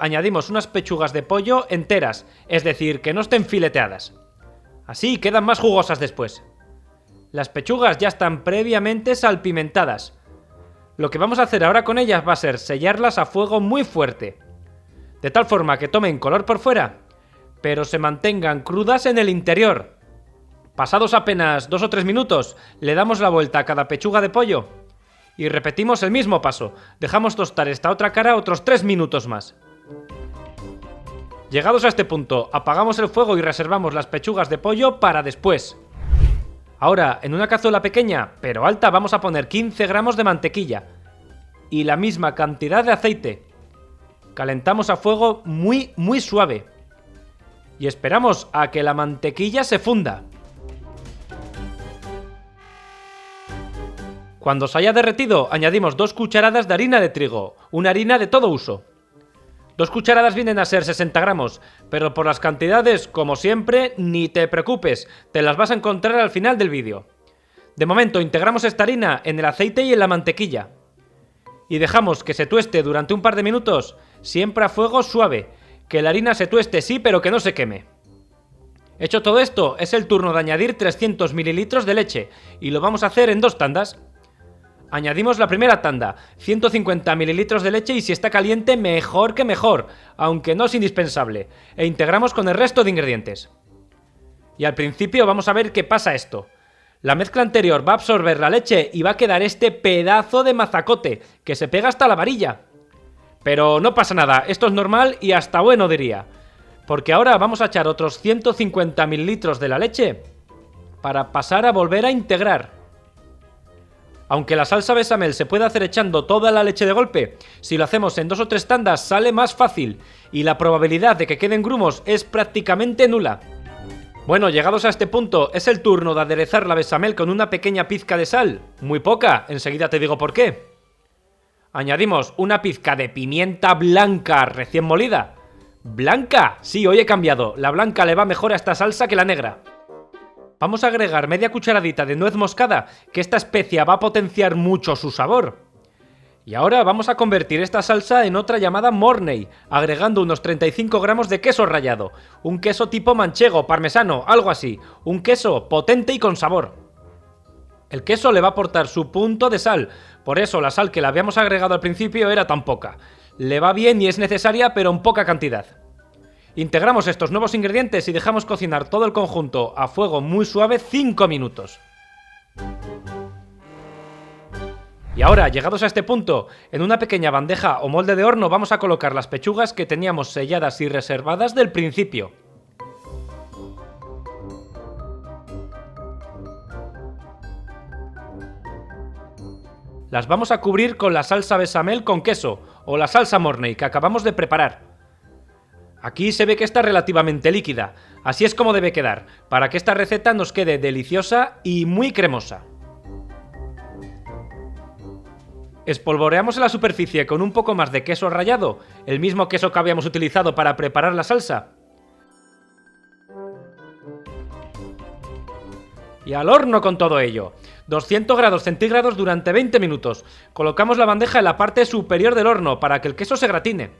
añadimos unas pechugas de pollo enteras, es decir, que no estén fileteadas. Así quedan más jugosas después. Las pechugas ya están previamente salpimentadas. Lo que vamos a hacer ahora con ellas va a ser sellarlas a fuego muy fuerte, de tal forma que tomen color por fuera, pero se mantengan crudas en el interior. Pasados apenas 2 o 3 minutos, le damos la vuelta a cada pechuga de pollo y repetimos el mismo paso. Dejamos tostar esta otra cara otros 3 minutos más. Llegados a este punto, apagamos el fuego y reservamos las pechugas de pollo para después. Ahora, en una cazuela pequeña, pero alta, vamos a poner 15 gramos de mantequilla y la misma cantidad de aceite. Calentamos a fuego muy suave y esperamos a que la mantequilla se funda. Cuando se haya derretido, añadimos 2 cucharadas de harina de trigo, una harina de todo uso. 2 cucharadas vienen a ser 60 gramos, pero por las cantidades, como siempre, ni te preocupes, te las vas a encontrar al final del vídeo. De momento, integramos esta harina en el aceite y en la mantequilla. Y dejamos que se tueste durante un par de minutos, siempre a fuego suave, que la harina se tueste sí, pero que no se queme. Hecho todo esto, es el turno de añadir 300 mililitros de leche, y lo vamos a hacer en 2 tandas. Añadimos la primera tanda, 150 mililitros de leche y si está caliente mejor que mejor, aunque no es indispensable, e integramos con el resto de ingredientes. Y al principio vamos a ver qué pasa esto. La mezcla anterior va a absorber la leche y va a quedar este pedazo de mazacote que se pega hasta la varilla. Pero no pasa nada, esto es normal y hasta bueno diría, porque ahora vamos a echar otros 150 mililitros de la leche para pasar a volver a integrar. Aunque la salsa bechamel se puede hacer echando toda la leche de golpe, si lo hacemos en 2 o 3 tandas sale más fácil y la probabilidad de que queden grumos es prácticamente nula. Bueno, llegados a este punto, es el turno de aderezar la bechamel con una pequeña pizca de sal, muy poca, enseguida te digo por qué. Añadimos una pizca de pimienta blanca recién molida. ¿Blanca? Sí, hoy he cambiado, la blanca le va mejor a esta salsa que la negra. Vamos a agregar media cucharadita de nuez moscada, que esta especia va a potenciar mucho su sabor. Y ahora vamos a convertir esta salsa en otra llamada Mornay, agregando unos 35 gramos de queso rallado, un queso tipo manchego, parmesano, algo así, un queso potente y con sabor. El queso le va a aportar su punto de sal, por eso la sal que le habíamos agregado al principio era tan poca. Le va bien y es necesaria, pero en poca cantidad. Integramos estos nuevos ingredientes y dejamos cocinar todo el conjunto a fuego muy suave 5 minutos. Y ahora, llegados a este punto, en una pequeña bandeja o molde de horno vamos a colocar las pechugas que teníamos selladas y reservadas del principio. Las vamos a cubrir con la salsa bechamel con queso o la salsa Mornay que acabamos de preparar. Aquí se ve que está relativamente líquida, así es como debe quedar, para que esta receta nos quede deliciosa y muy cremosa. Espolvoreamos en la superficie con un poco más de queso rallado, el mismo queso que habíamos utilizado para preparar la salsa. Y al horno con todo ello, 200 grados centígrados durante 20 minutos. Colocamos la bandeja en la parte superior del horno para que el queso se gratine.